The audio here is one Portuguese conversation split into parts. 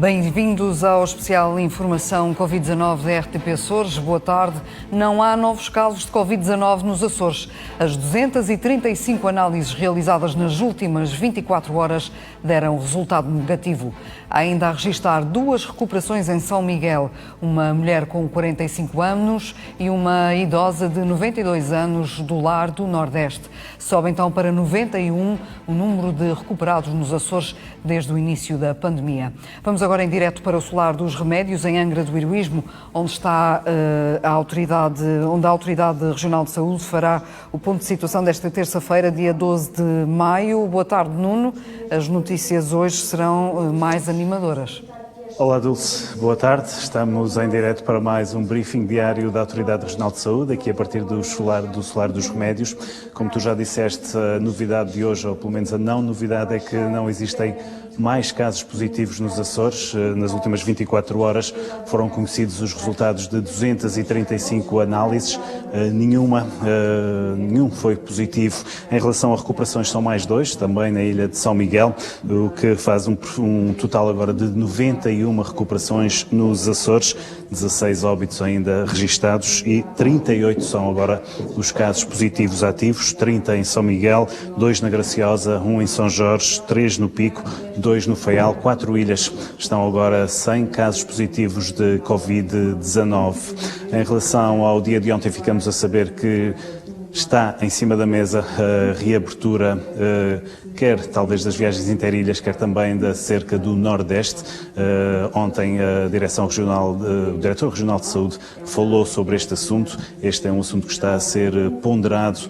Bem-vindos ao especial Informação Covid-19 da RTP Açores. Boa tarde. Não há novos casos de Covid-19 nos Açores. As 235 análises realizadas nas últimas 24 horas deram resultado negativo. Há ainda a registrar 2 recuperações em São Miguel. Uma mulher com 45 anos e uma idosa de 92 anos do lar do Nordeste. Sobe então para 91 o número de recuperados nos Açores desde o início da pandemia. Vamos agora em direto para o Solar dos Remédios, em Angra do Heroísmo, onde está a Autoridade Regional de Saúde fará o ponto de situação desta terça-feira, dia 12 de maio. Boa tarde, Nuno. As notícias hoje serão mais animadoras. Olá, Dulce. Boa tarde. Estamos em direto para mais um briefing diário da Autoridade Regional de Saúde, aqui a partir do Solar dos Remédios. Como tu já disseste, a novidade de hoje, ou pelo menos a não novidade, é que não existem mais casos positivos nos Açores. Nas últimas 24 horas foram conhecidos os resultados de 235 análises. Nenhum foi positivo. Em relação a recuperações, são mais 2, também na ilha de São Miguel, o que faz um total agora de 91 recuperações nos Açores, 16 óbitos ainda registados e 38 são agora os casos positivos ativos, 30 em São Miguel, 2 na Graciosa, 1 em São Jorge, 3 no Pico, 2 no Faial, 4 ilhas estão agora sem casos positivos de Covid-19. Em relação ao dia de ontem, ficamos a saber que está em cima da mesa a reabertura, quer talvez das viagens interilhas, quer também da cerca do Nordeste. Ontem o Diretor Regional de Saúde falou sobre este assunto. Este é um assunto que está a ser ponderado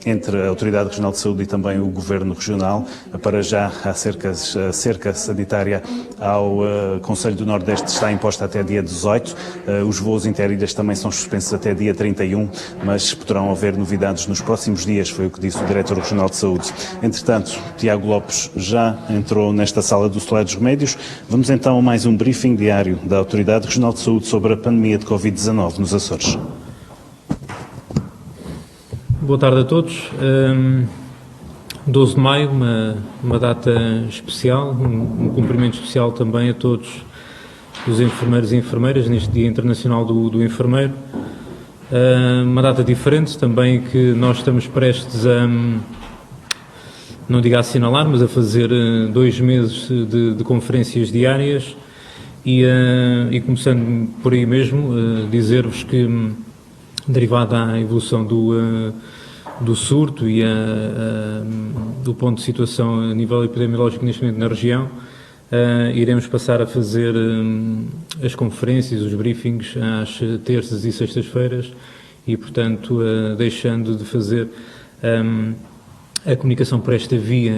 entre a Autoridade Regional de Saúde e também o Governo Regional. Para já, a cerca sanitária ao Conselho do Nordeste está imposta até dia 18. Os voos interilhas também são suspensos até dia 31, mas poderão haver novidades nos próximos dias, foi o que disse o Diretor Regional de Saúde. Entretanto, Tiago Lopes já entrou nesta sala do Solar dos Remédios. Vamos então a mais um briefing diário da Autoridade Regional de Saúde sobre a pandemia de Covid-19 nos Açores. Boa tarde a todos. 12 de maio, uma data especial, um cumprimento especial também a todos os enfermeiros e enfermeiras neste Dia Internacional do Enfermeiro. Uma data diferente também que nós estamos prestes a, não digo a assinalar, mas a fazer 2 meses de conferências diárias e começando por aí mesmo, dizer-vos que, derivada à evolução do surto e do ponto de situação a nível epidemiológico neste momento na região, iremos passar a fazer as conferências, os briefings às terças e sextas-feiras e, portanto, deixando de fazer a comunicação por esta via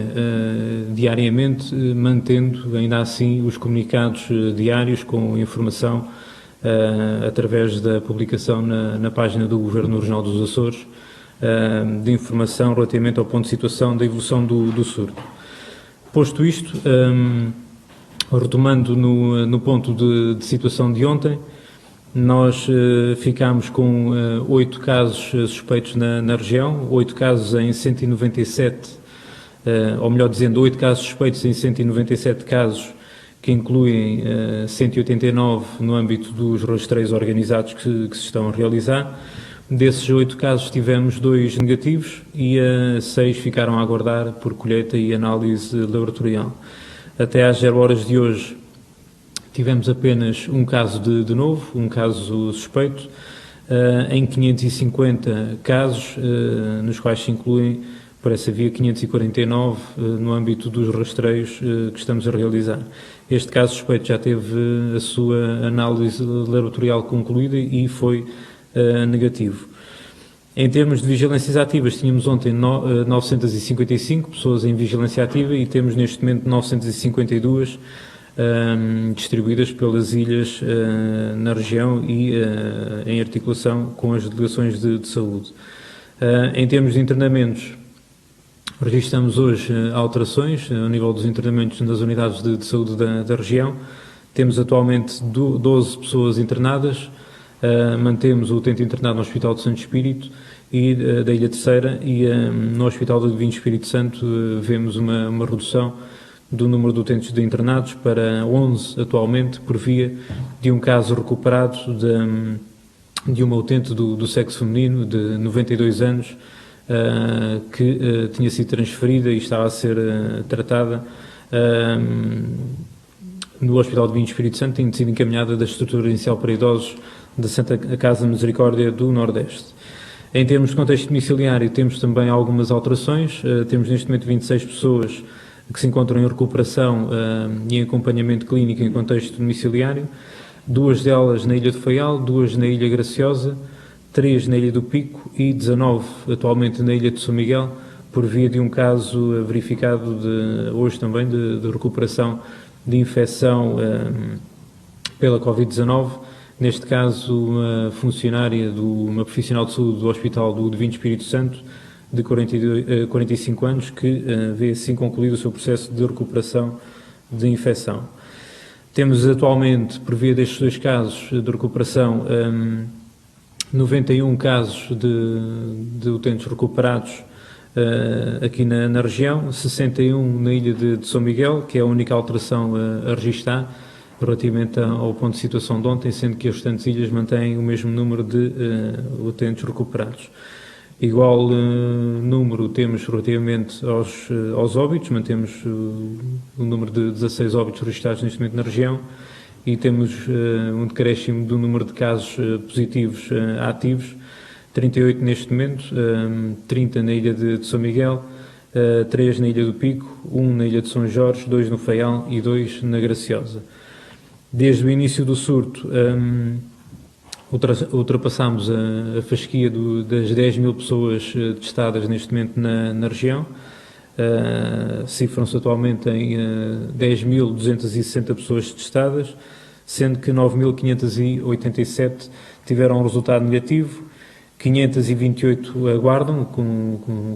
diariamente, mantendo ainda assim os comunicados diários com informação através da publicação na página do Governo Regional dos Açores de informação relativamente ao ponto de situação da evolução do surto. Posto isto, retomando no ponto de situação de ontem, nós ficámos com 8 casos suspeitos na região, 8 casos em 197, ou melhor dizendo, 8 casos suspeitos em 197 casos, que incluem 189 no âmbito dos rastreios organizados que se estão a realizar. Desses 8 casos tivemos 2 negativos e 6 ficaram a aguardar por colheita e análise laboratorial. Até às 0 horas de hoje tivemos apenas um caso de novo, um caso suspeito, em 550 casos, nos quais se incluem, por essa via, 549 no âmbito dos rastreios que estamos a realizar. Este caso suspeito já teve a sua análise laboratorial concluída e foi negativo. Em termos de vigilâncias ativas, tínhamos ontem 955 pessoas em vigilância ativa e temos neste momento 952 distribuídas pelas ilhas na região e em articulação com as delegações de saúde. Em termos de internamentos, registramos hoje alterações ao nível dos internamentos nas unidades de saúde da região. Temos atualmente 12 pessoas internadas, mantemos o utente internado no Hospital de Santo Espírito e da Ilha Terceira e no Hospital do Divino Espírito Santo vemos uma redução do número de utentes de internados para 11 atualmente, por via de um caso recuperado de uma utente do sexo feminino de 92 anos que tinha sido transferida e estava a ser tratada no Hospital Divino Espírito Santo, tendo sido encaminhada da estrutura inicial para idosos da Santa Casa Misericórdia do Nordeste. Em termos de contexto domiciliário, temos também algumas alterações. Temos neste momento 26 pessoas que se encontram em recuperação e em acompanhamento clínico em contexto domiciliário, 2 delas na Ilha do Faial, 2 na Ilha Graciosa, 3 na Ilha do Pico e 19 atualmente na Ilha de São Miguel, por via de um caso verificado hoje também de recuperação de infecção pela Covid-19, neste caso uma funcionária, uma profissional de saúde do Hospital do Divino Espírito Santo, de 45 anos, que vê assim concluído o seu processo de recuperação de infecção. Temos atualmente, por via destes 2 casos de recuperação, 91 casos de utentes recuperados aqui na região, 61 na ilha de São Miguel, que é a única alteração a registrar relativamente ao ponto de situação de ontem, sendo que as restantes ilhas mantêm o mesmo número de utentes recuperados. Igual número temos relativamente aos óbitos, mantemos o número de 16 óbitos registrados neste momento na região e temos um decréscimo do número de casos positivos ativos, 38 neste momento, 30 na ilha de São Miguel, 3 na Ilha do Pico, 1 na Ilha de São Jorge, 2 no Faial e 2 na Graciosa. Desde o início do surto, ultrapassámos a fasquia das 10 mil pessoas testadas neste momento na região. Cifram-se atualmente em 10.260 pessoas testadas, sendo que 9.587 tiveram um resultado negativo, 528 aguardam,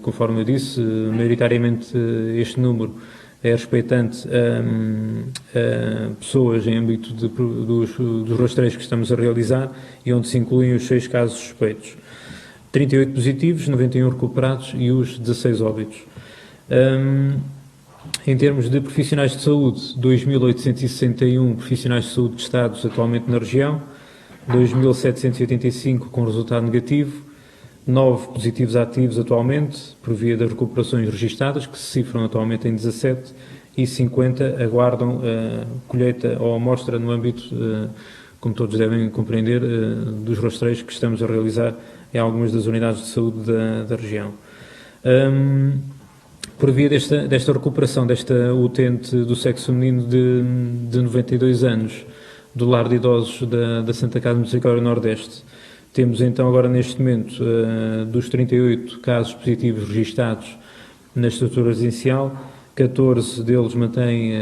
conforme eu disse, maioritariamente este número é respeitante a pessoas em âmbito dos rastreios que estamos a realizar e onde se incluem os 6 casos suspeitos. 38 positivos, 91 recuperados e os 16 óbitos. Em termos de profissionais de saúde, 2.861 profissionais de saúde testados atualmente na região, 2.785 com resultado negativo, 9 positivos ativos atualmente, por via das recuperações registadas, que se cifram atualmente em 17, e 50 aguardam colheita ou amostra no âmbito, como todos devem compreender, dos rastreios que estamos a realizar em algumas das unidades de saúde da região. Por via desta recuperação desta utente do sexo feminino de 92 anos, do lar de idosos da Santa Casa Misericórdia Nordeste, temos então agora neste momento dos 38 casos positivos registados na estrutura residencial, 14 deles mantêm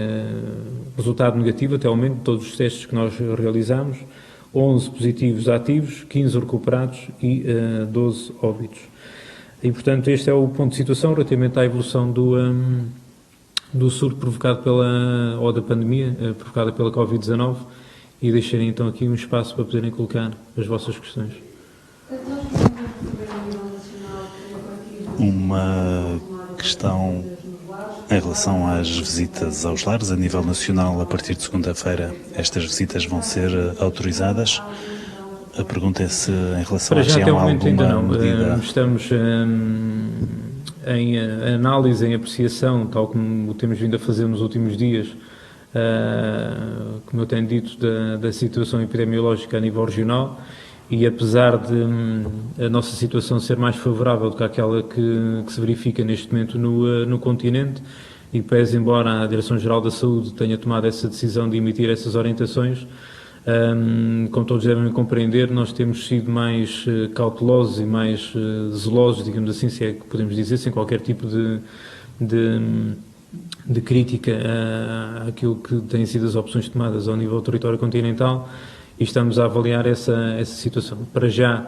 resultado negativo até ao momento de todos os testes que nós realizamos, 11 positivos ativos, 15 recuperados e 12 óbitos. E, portanto, este é o ponto de situação relativamente à evolução do surto provocado ou da pandemia provocada pela Covid-19, e deixarem então aqui um espaço para poderem colocar as vossas questões. Uma questão em relação às visitas aos lares a nível nacional. A partir de segunda-feira estas visitas vão ser autorizadas. A pergunta é se em relação à região há alguma medida. Estamos em análise, em apreciação, tal como temos vindo a fazer nos últimos dias, como eu tenho dito, da situação epidemiológica a nível regional, e apesar de a nossa situação ser mais favorável do que aquela que se verifica neste momento no continente, e pese embora a Direção-Geral da Saúde tenha tomado essa decisão de emitir essas orientações, como todos devem compreender, nós temos sido mais cautelosos e mais zelosos, digamos assim, se é que podemos dizer, sem qualquer tipo de crítica àquilo que têm sido as opções tomadas ao nível do território continental, e estamos a avaliar essa situação. Para já,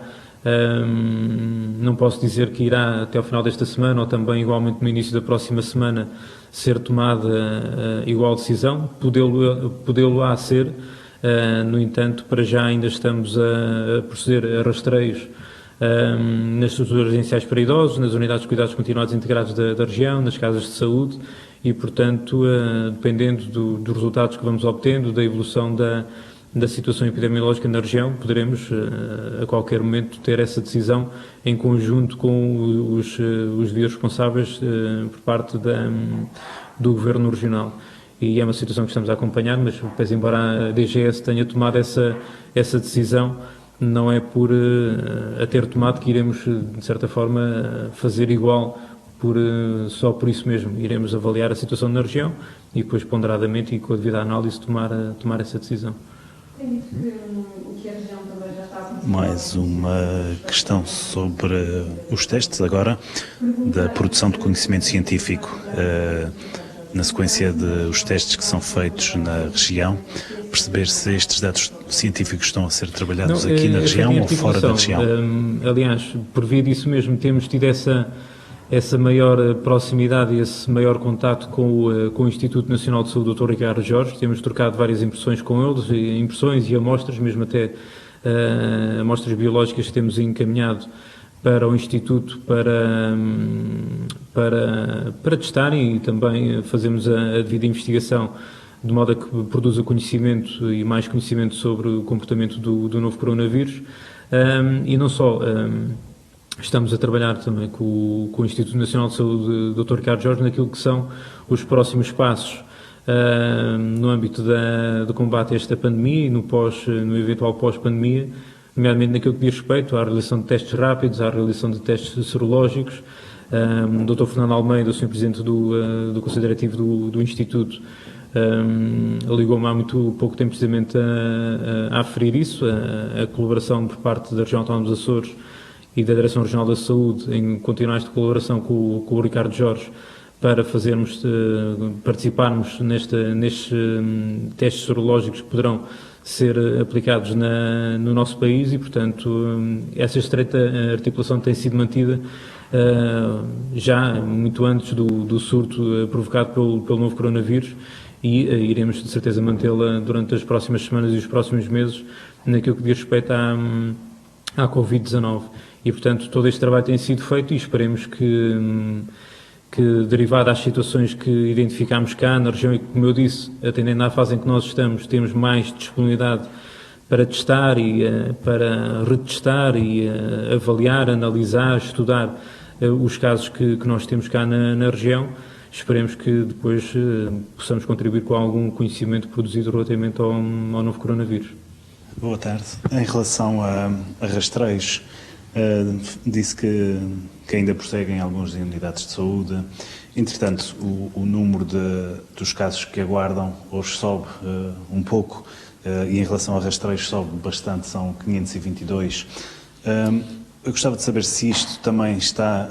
não posso dizer que irá até ao final desta semana ou também igualmente no início da próxima semana ser tomada igual decisão, podê-lo-á ser. No entanto, para já ainda estamos a proceder a rastreios nas estruturas residenciais para idosos, nas unidades de cuidados continuados integrados da região, nas casas de saúde e, portanto, dependendo dos resultados que vamos obtendo, da evolução da situação epidemiológica na região, poderemos a qualquer momento ter essa decisão em conjunto com os devidos responsáveis por parte do Governo Regional. E é uma situação que estamos a acompanhar, mas pese embora a DGS tenha tomado essa decisão, não é por a ter tomado que iremos, de certa forma, fazer igual só por isso mesmo. Iremos avaliar a situação na região e depois, ponderadamente e com a devida análise, tomar essa decisão. Tem dito que a região também já está a começar. Mais uma questão sobre os testes agora, da produção de conhecimento científico, na sequência dos testes que são feitos na região, perceber se estes dados científicos estão a ser trabalhados aqui na região ou fora da região. Aliás, por via disso mesmo, temos tido essa maior proximidade e esse maior contacto com o Instituto Nacional de Saúde, Dr. Ricardo Jorge. Temos trocado várias impressões com eles, impressões e amostras, mesmo até amostras biológicas que temos encaminhado para o Instituto para testarem e também fazemos a devida investigação, de modo a que produza conhecimento e mais conhecimento sobre o comportamento do novo coronavírus. E não só, estamos a trabalhar também com o Instituto Nacional de Saúde, Dr. Ricardo Jorge, naquilo que são os próximos passos no âmbito do combate a esta pandemia e no eventual pós-pandemia, nomeadamente naquilo que diz respeito à realização de testes rápidos, à realização de testes serológicos. O Dr. Fernando Almeida, o Sr. Presidente do Conselho Diretivo do Instituto, ligou-me há muito pouco tempo precisamente a aferir isso, a colaboração por parte da Região Autónoma dos Açores e da Direção Regional da Saúde, em continuar esta colaboração com o Ricardo Jorge, para participarmos nestes testes sorológicos que poderão ser aplicados no nosso país e, portanto, essa estreita articulação tem sido mantida já muito antes do surto provocado pelo novo coronavírus e iremos, de certeza, mantê-la durante as próximas semanas e os próximos meses naquilo que diz respeito à Covid-19. E, portanto, todo este trabalho tem sido feito e esperemos que derivado às situações que identificámos cá na região e, como eu disse, atendendo à fase em que nós estamos, temos mais disponibilidade para testar e para retestar e avaliar, analisar, estudar os casos que nós temos cá na região. Esperemos que depois possamos contribuir com algum conhecimento produzido relativamente ao novo coronavírus. Boa tarde. Em relação a rastreios, disse que ainda prosseguem algumas unidades de saúde. Entretanto, o número dos casos que aguardam hoje sobe um pouco e em relação a rastreios sobe bastante, são 522. Eu gostava de saber se isto também está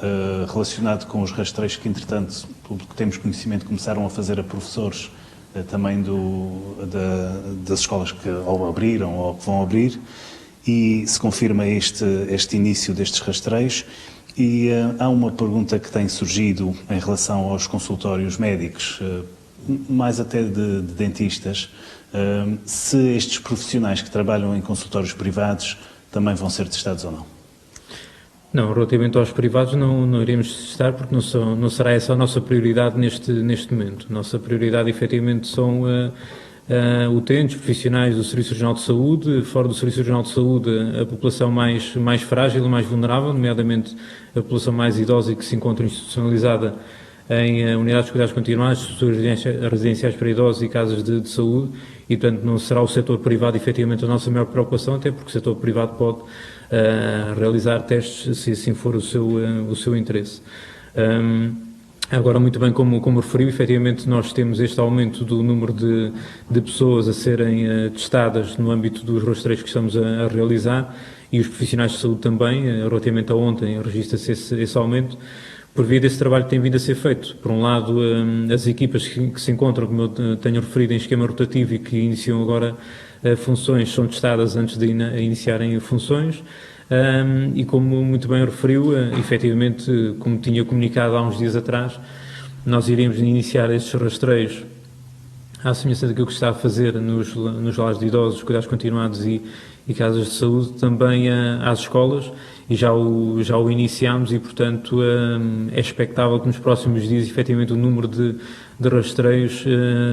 relacionado com os rastreios que, entretanto, pelo que temos conhecimento, começaram a fazer a professores também das escolas que ou abriram ou que vão abrir, e se confirma este início destes rastreios. E há uma pergunta que tem surgido em relação aos consultórios médicos, mais até de dentistas, se estes profissionais que trabalham em consultórios privados também vão ser testados ou não. Não, relativamente aos privados não iremos testar porque não será essa a nossa prioridade neste momento. Nossa prioridade, efetivamente, são utentes, profissionais do Serviço Regional de Saúde, fora do Serviço Regional de Saúde, a população mais frágil, mais vulnerável, nomeadamente a população mais idosa e que se encontra institucionalizada em unidades de cuidados continuados, estruturas residenciais para idosos e casas de saúde, e, portanto, não será o setor privado, efetivamente, a nossa maior preocupação, até porque o setor privado pode realizar testes, se assim for o seu interesse. Agora, muito bem, como referiu, efetivamente nós temos este aumento do número de pessoas a serem testadas no âmbito dos rastreios que estamos a realizar, e os profissionais de saúde também, relativamente a ontem, registra-se esse aumento, por via desse trabalho que tem vindo a ser feito. Por um lado, as equipas que se encontram, como eu tenho referido, em esquema rotativo e que iniciam agora funções, são testadas antes de iniciarem funções. E como muito bem referiu, efetivamente, como tinha comunicado há uns dias atrás, nós iríamos iniciar estes rastreios à semelhança daquilo que está a fazer nos lares de idosos, cuidados continuados e casas de saúde também às escolas, e já o iniciámos e, portanto, é expectável que nos próximos dias, efetivamente, o número de rastreios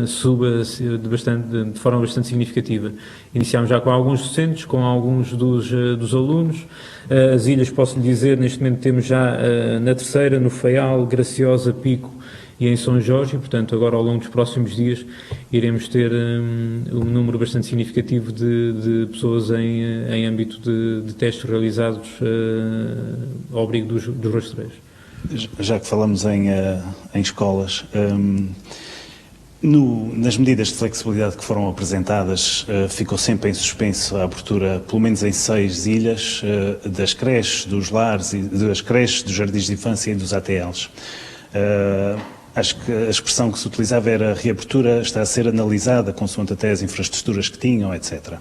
suba de forma bastante significativa. Iniciámos já com alguns docentes, com alguns dos alunos. As ilhas, posso lhe dizer, neste momento temos já na Terceira, no Faial, Graciosa, Pico e em São Jorge, e, portanto, agora ao longo dos próximos dias iremos ter um número bastante significativo de pessoas em âmbito de testes realizados ao abrigo dos rastreios. Já que falamos em escolas, nas medidas de flexibilidade que foram apresentadas, ficou sempre em suspenso a abertura, pelo menos em 6 ilhas, das creches, dos lares, das creches, dos jardins de infância e dos ATLs. Acho que a expressão que se utilizava era reabertura está a ser analisada consoante até as infraestruturas que tinham, etc.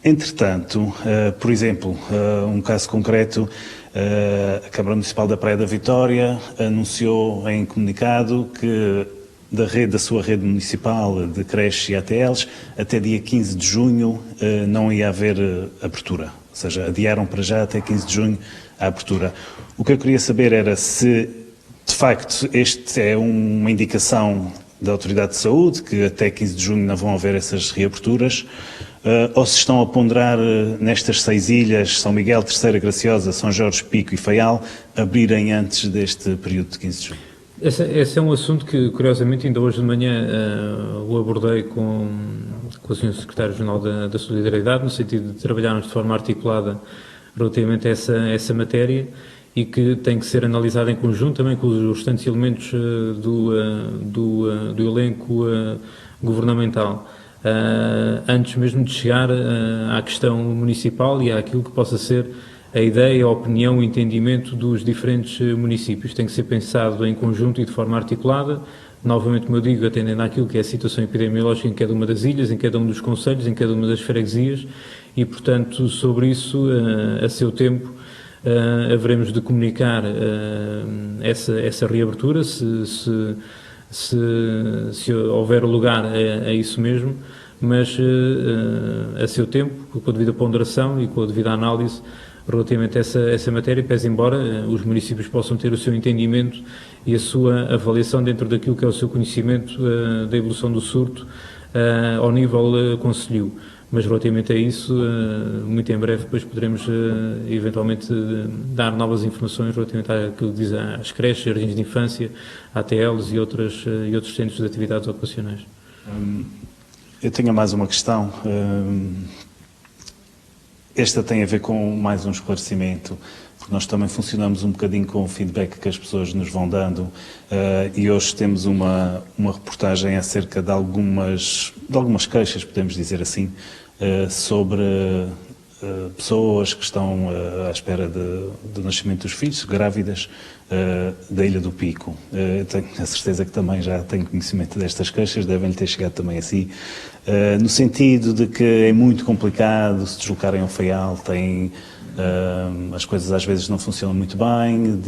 Entretanto, por exemplo, um caso concreto, a Câmara Municipal da Praia da Vitória anunciou em comunicado que da sua rede municipal de creches e ATLs, até dia 15 de junho não ia haver abertura, ou seja, adiaram para já até 15 de junho a abertura. O que eu queria saber era se, de facto, este é uma indicação da Autoridade de Saúde, que até 15 de junho não vão haver essas reaberturas, ou se estão a ponderar nestas 6 ilhas, São Miguel, Terceira, Graciosa, São Jorge, Pico e Faial, abrirem antes deste período de 15 de junho. Esse é um assunto que, curiosamente, ainda hoje de manhã o abordei com o Sr. Secretário-Geral da Solidariedade, no sentido de trabalharmos de forma articulada relativamente a essa matéria, e que tem que ser analisada em conjunto também com os restantes elementos do elenco governamental, antes mesmo de chegar à questão municipal e àquilo que possa ser a ideia, a opinião, o entendimento dos diferentes municípios. Tem que ser pensado em conjunto e de forma articulada, novamente, como eu digo, atendendo àquilo que é a situação epidemiológica em cada uma das ilhas, em cada um dos concelhos, em cada uma das freguesias, e, portanto, sobre isso, a seu tempo, haveremos de comunicar essa reabertura, se houver lugar a isso mesmo, mas a seu tempo, com a devida ponderação e com a devida análise relativamente a essa matéria, pese embora os municípios possam ter o seu entendimento e a sua avaliação dentro daquilo que é o seu conhecimento da evolução do surto ao nível concelhio. Mas relativamente a isso, muito em breve depois poderemos eventualmente dar novas informações relativamente àquilo que diz às creches, jardins de infância, ATLs e outros centros de atividades ocupacionais. Eu tenho mais uma questão. Esta tem a ver com mais um esclarecimento, porque nós também funcionamos um bocadinho com o feedback que as pessoas nos vão dando, e hoje temos uma reportagem acerca de algumas queixas, podemos dizer assim, sobre pessoas que estão à espera do nascimento dos filhos, grávidas, da Ilha do Pico. Tenho a certeza que também já tenho conhecimento destas queixas, devem-lhe ter chegado também assim, no sentido de que é muito complicado se deslocarem ao Faial, as coisas às vezes não funcionam muito bem,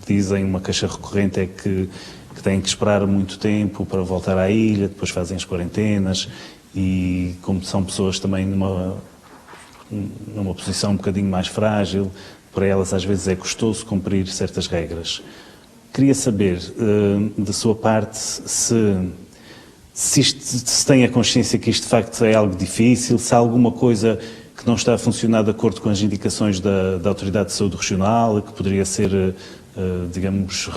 dizem, uma queixa recorrente é que têm que esperar muito tempo para voltar à ilha, depois fazem as quarentenas, e como são pessoas também numa posição um bocadinho mais frágil, para elas às vezes é custoso cumprir certas regras. Queria saber, da sua parte, se tem a consciência que isto de facto é algo difícil, se há alguma coisa que não está a funcionar de acordo com as indicações da Autoridade de Saúde Regional, que poderia ser, digamos,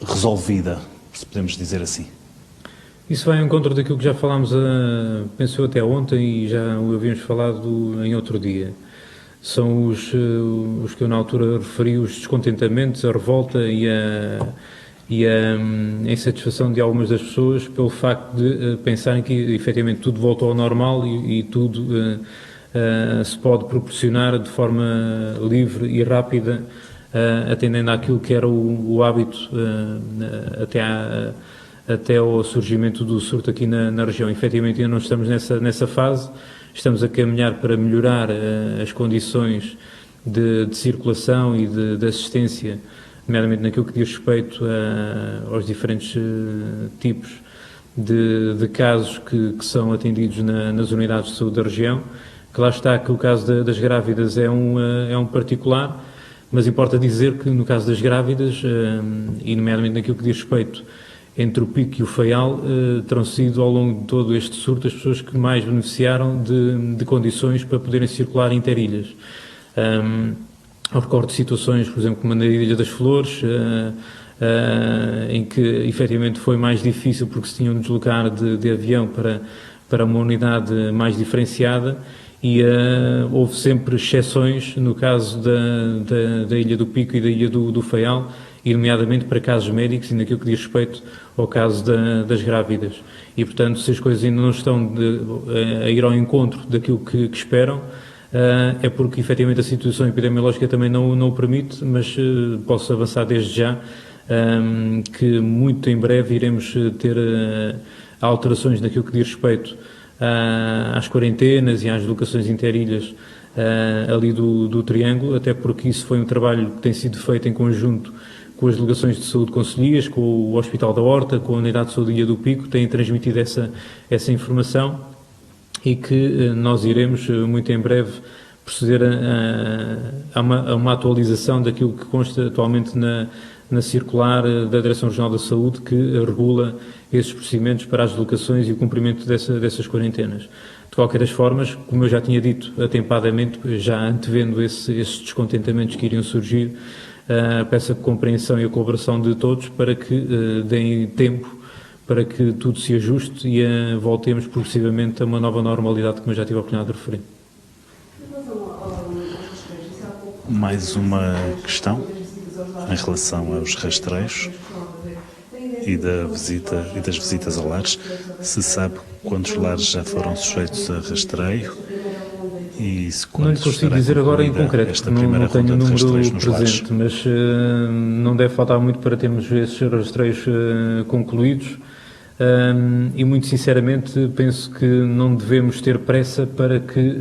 resolvida, se podemos dizer assim. Isso vai ao encontro daquilo que já falámos, penso eu, até ontem, e já o havíamos falado em outro dia. São os que eu na altura referi, os descontentamentos, a revolta e a insatisfação de algumas das pessoas pelo facto de pensarem que efetivamente tudo voltou ao normal e tudo se pode proporcionar de forma livre e rápida, atendendo àquilo que era o hábito até ao surgimento do surto aqui na região. Efetivamente ainda não estamos nessa fase, estamos a caminhar para melhorar as condições de circulação e de assistência, nomeadamente naquilo que diz respeito aos diferentes tipos de casos que são atendidos nas unidades de saúde da região. que lá está que o caso das grávidas é um particular, mas importa dizer que no caso das grávidas, e nomeadamente naquilo que diz respeito entre o Pico e o Faial, terão sido ao longo de todo este surto as pessoas que mais beneficiaram de condições para poderem circular interilhas. Eu recordo situações, por exemplo, como na Ilha das Flores, em que efetivamente foi mais difícil porque se tinham de deslocar de avião para uma unidade mais diferenciada e houve sempre exceções no caso da Ilha do Pico e da Ilha do Faial, e nomeadamente para casos médicos e naquilo que diz respeito ao caso das grávidas. E, portanto, se as coisas ainda não estão a ir ao encontro daquilo que esperam, é porque, efetivamente, a situação epidemiológica também não o permite, mas posso avançar desde já que muito em breve iremos ter alterações naquilo que diz respeito às quarentenas e às deslocações interilhas ali do Triângulo, até porque isso foi um trabalho que tem sido feito em conjunto com as delegações de saúde concelhias, com o Hospital da Horta, com a Unidade de Saúde Ilha do Pico, têm transmitido essa informação e que nós iremos muito em breve proceder a uma atualização daquilo que consta atualmente na circular da Direção Regional da Saúde, que regula esses procedimentos para as deslocações e o cumprimento dessas quarentenas. De qualquer das formas, como eu já tinha dito atempadamente, já antevendo esses descontentamentos que iriam surgir, peço a compreensão e a colaboração de todos para que deem tempo para que tudo se ajuste e voltemos progressivamente a uma nova normalidade, como eu já tive a oportunidade de referir. Mais uma questão em relação aos rastreios e das visitas a lares. Se sabe quantos lares já foram sujeitos a rastreio e se não lhe consigo dizer agora em concreto, porque não tenho o número presente, mas não deve faltar muito para termos esses rastreios concluídos. E muito sinceramente penso que não devemos ter pressa para que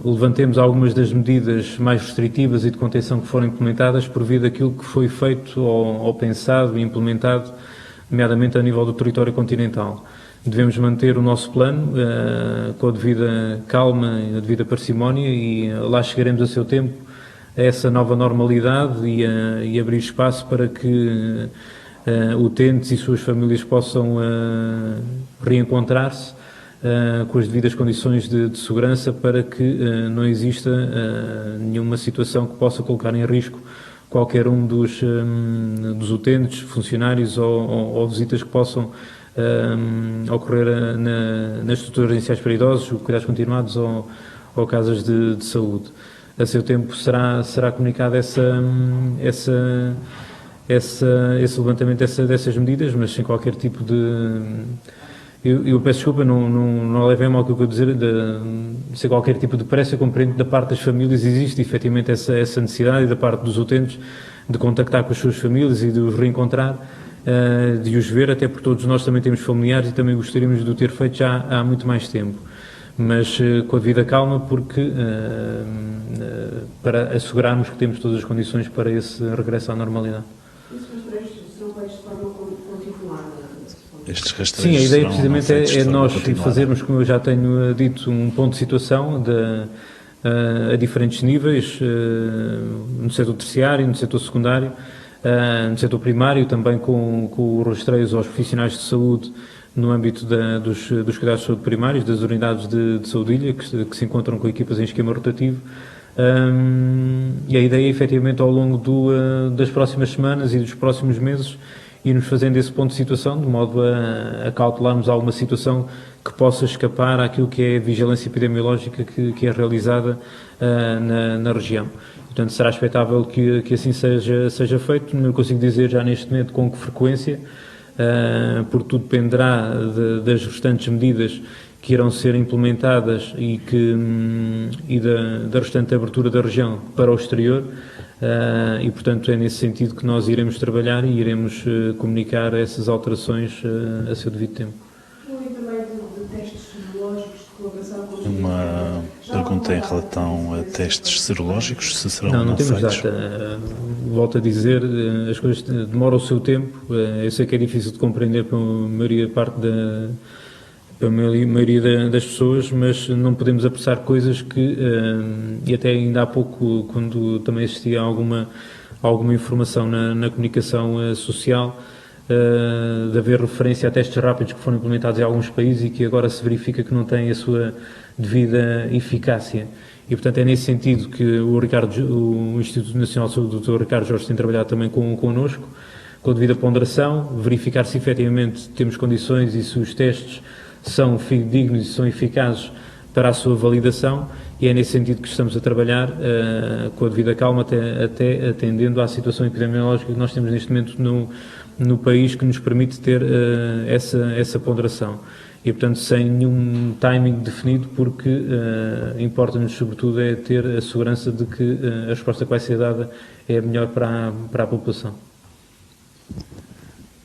levantemos algumas das medidas mais restritivas e de contenção que foram implementadas por via daquilo que foi feito ou pensado e implementado, nomeadamente a nível do território continental. Devemos manter o nosso plano com a devida calma e a devida parcimónia e lá chegaremos a seu tempo a essa nova normalidade e abrir espaço para que utentes e suas famílias possam reencontrar-se com as devidas condições de segurança para que não exista nenhuma situação que possa colocar em risco qualquer um dos utentes, funcionários ou visitas que possam ocorrer nas estruturas residenciais para idosos, cuidados continuados ou casas de saúde. A seu tempo será comunicado esse levantamento dessas medidas, mas sem qualquer tipo de... Eu peço desculpa, não levei mal o que eu dizer, sem qualquer tipo de pressa. Eu compreendo que da parte das famílias existe efetivamente essa necessidade e da parte dos utentes de contactar com as suas famílias e de os reencontrar, de os ver, até porque todos nós também temos familiares e também gostaríamos de o ter feito já há muito mais tempo. Mas com a devida calma, porque para assegurarmos que temos todas as condições para esse regresso à normalidade. Estes rastreios. Sim, a ideia precisamente é nós fazermos, como eu já tenho dito, um ponto de situação a diferentes níveis, no setor terciário, no setor secundário, no setor primário, também com os rastreios aos profissionais de saúde no âmbito dos cuidados de saúde primários, das unidades de saúde ilha, que se encontram com equipas em esquema rotativo. E a ideia é, efetivamente, ao longo das próximas semanas e dos próximos meses, irmos fazendo esse ponto de situação, de modo a cautelarmos alguma situação que possa escapar àquilo que é a vigilância epidemiológica que é realizada na região. Portanto, será expectável que assim seja feito. Não consigo dizer já neste momento com que frequência, porque tudo dependerá das restantes medidas que irão ser implementadas e da restante abertura da região para o exterior. E, portanto, é nesse sentido que nós iremos trabalhar e iremos comunicar essas alterações a seu devido tempo. Uma pergunta em relação a testes serológicos, se serão não temos feitos? data. Volto a dizer, as coisas demoram o seu tempo. Eu sei que é difícil de compreender para a maioria parte para a maioria das pessoas, mas não podemos apressar coisas que, e até ainda há pouco, quando também existia alguma informação na comunicação social, de haver referência a testes rápidos que foram implementados em alguns países e que agora se verifica que não têm a sua devida eficácia. E, portanto, é nesse sentido que o Instituto Nacional de Saúde, o Dr. Ricardo Jorge, tem trabalhado também connosco, com a devida ponderação, verificar se efetivamente temos condições e se os testes são fidedignos e são eficazes para a sua validação, e é nesse sentido que estamos a trabalhar com a devida calma, até atendendo à situação epidemiológica que nós temos neste momento no país, que nos permite ter essa ponderação. E, portanto, sem nenhum timing definido, porque importa-nos, sobretudo, é ter a segurança de que a resposta que vai ser dada é a melhor para a população.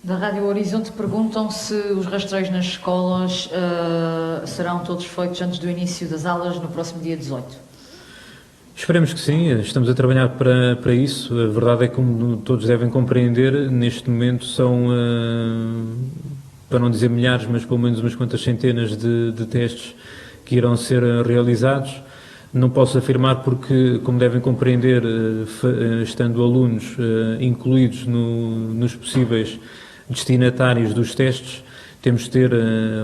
Da Rádio Horizonte perguntam se os rastreios nas escolas serão todos feitos antes do início das aulas no próximo dia 18. Esperemos que sim, estamos a trabalhar para isso. A verdade é que, como todos devem compreender, neste momento são, para não dizer milhares, mas pelo menos umas quantas centenas de testes que irão ser realizados. Não posso afirmar porque, como devem compreender, estando alunos incluídos nos possíveis destinatários dos testes, temos de ter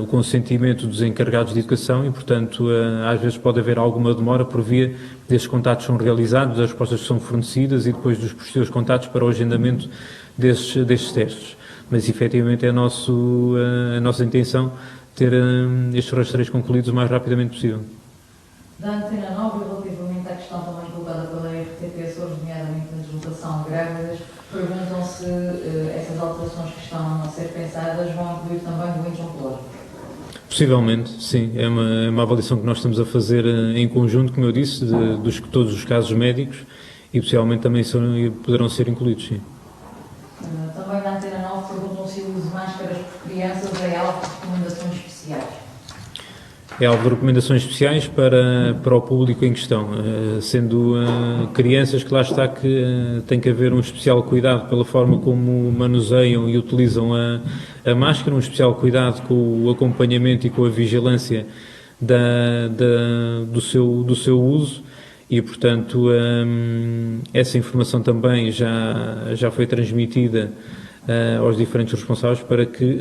o consentimento dos encarregados de educação e, portanto, às vezes pode haver alguma demora por via desses contatos são realizados, das respostas que são fornecidas e depois dos posteriores contatos para o agendamento destes testes. Mas, efetivamente, é a nossa intenção ter estes rastreios concluídos o mais rapidamente possível. Da Antena 9, relativamente à questão também colocada pela RTP Açores, nomeadamente na deslocação grávidas, perguntam se essas alterações que estão a ser pensadas vão incluir também doentes oncológicos. Possivelmente, sim. É uma avaliação que nós estamos a fazer em conjunto, como eu disse, de todos os casos médicos e possivelmente também poderão ser incluídos, sim. Também da Antena 9 perguntam se o uso de máscaras por crianças é alvo de recomendações especiais. É alvo de recomendações especiais para o público em questão, sendo crianças que lá está que tem que haver um especial cuidado pela forma como manuseiam e utilizam a máscara, um especial cuidado com o acompanhamento e com a vigilância do seu uso e, portanto, essa informação também já foi transmitida aos diferentes responsáveis para que,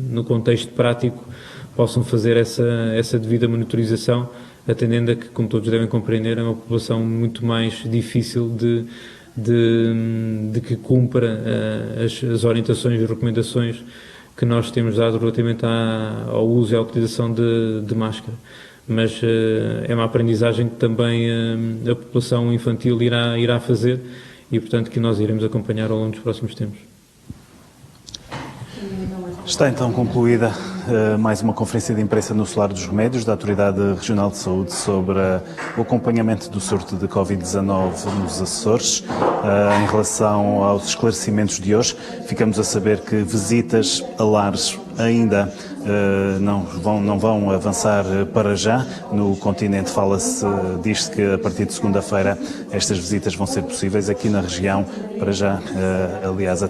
no contexto prático, possam fazer essa devida monitorização, atendendo a que, como todos devem compreender, é uma população muito mais difícil de que cumpra as orientações e recomendações que nós temos dado relativamente ao uso e à utilização de máscara. Mas é uma aprendizagem que também a população infantil irá fazer e, portanto, que nós iremos acompanhar ao longo dos próximos tempos. Está então concluída mais uma conferência de imprensa no Solar dos Remédios da Autoridade Regional de Saúde sobre o acompanhamento do surto de Covid-19 nos Açores. Em relação aos esclarecimentos de hoje, ficamos a saber que visitas a lares ainda não vão avançar para já. No continente diz-se que a partir de segunda-feira estas visitas vão ser possíveis. Aqui na região, para já, aliás, a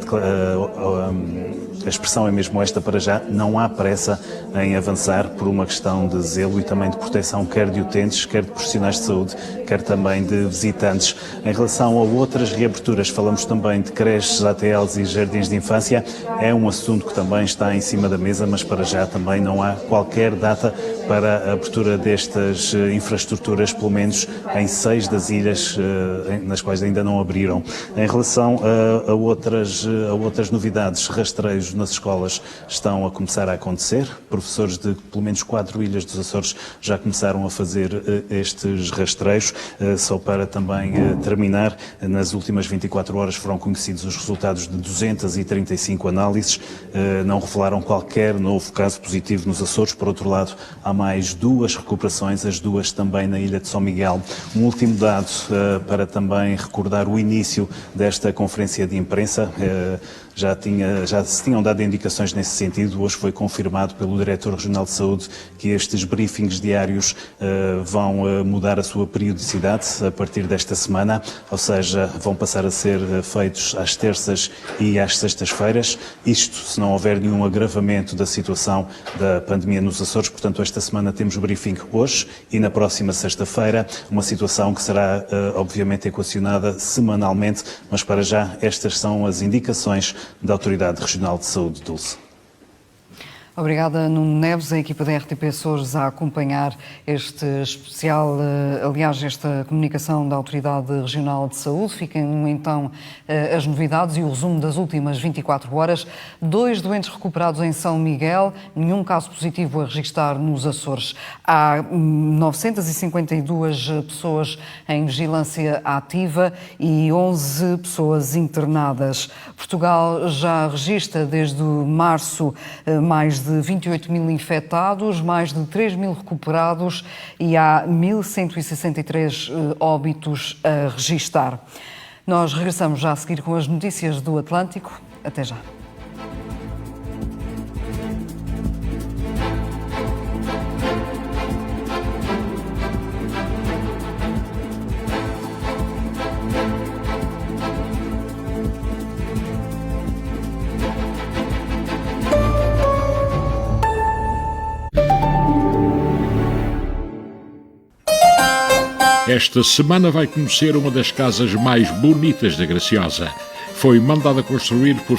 expressão é mesmo esta: para já não há pressa em avançar por uma questão de zelo e também de proteção, quer de utentes, quer de profissionais de saúde, quer também de visitantes. Em relação a outras reaberturas, falamos também de creches, ATLs e jardins de infância. É um assunto que também está em cima da mesa, mas para já também não há qualquer data para a abertura destas infraestruturas, pelo menos em 6 das ilhas nas quais ainda não abriram. Em relação a outras novidades, rastreios nas escolas estão a começar a acontecer. Professores de pelo menos 4 ilhas dos Açores já começaram a fazer estes rastreios. Só para também terminar, nas últimas 24 horas foram conhecidos os resultados de 235 análises. Não revelaram qualquer novo caso positivo nos Açores. Por outro lado, há mais 2 recuperações, as 2 também na ilha de São Miguel. Um último dado para também recordar o início desta conferência de imprensa. já se tinham dado indicações nesse sentido. Hoje foi confirmado pelo Diretor Regional de Saúde que estes briefings diários vão mudar a sua periodicidade a partir desta semana, ou seja, vão passar a ser feitos às terças e às sextas-feiras, isto se não houver nenhum agravamento da situação da pandemia nos Açores. Portanto, esta semana temos o briefing hoje e na próxima sexta-feira, uma situação que será obviamente equacionada semanalmente, mas para já estas são as indicações da Autoridade Regional de Saúde, Dulce. Obrigada, Nuno Neves, a equipa da RTP Açores a acompanhar este especial, aliás, esta comunicação da Autoridade Regional de Saúde. Ficam então as novidades e o resumo das últimas 24 horas. 2 doentes recuperados em São Miguel, nenhum caso positivo a registrar nos Açores. Há 952 pessoas em vigilância ativa e 11 pessoas internadas. Portugal já registra desde março mais de 28 mil infectados, mais de 3 mil recuperados e há 1.163 óbitos a registar. Nós regressamos já a seguir com as notícias do Atlântico. Até já. Esta semana vai conhecer uma das casas mais bonitas da Graciosa. Foi mandada construir por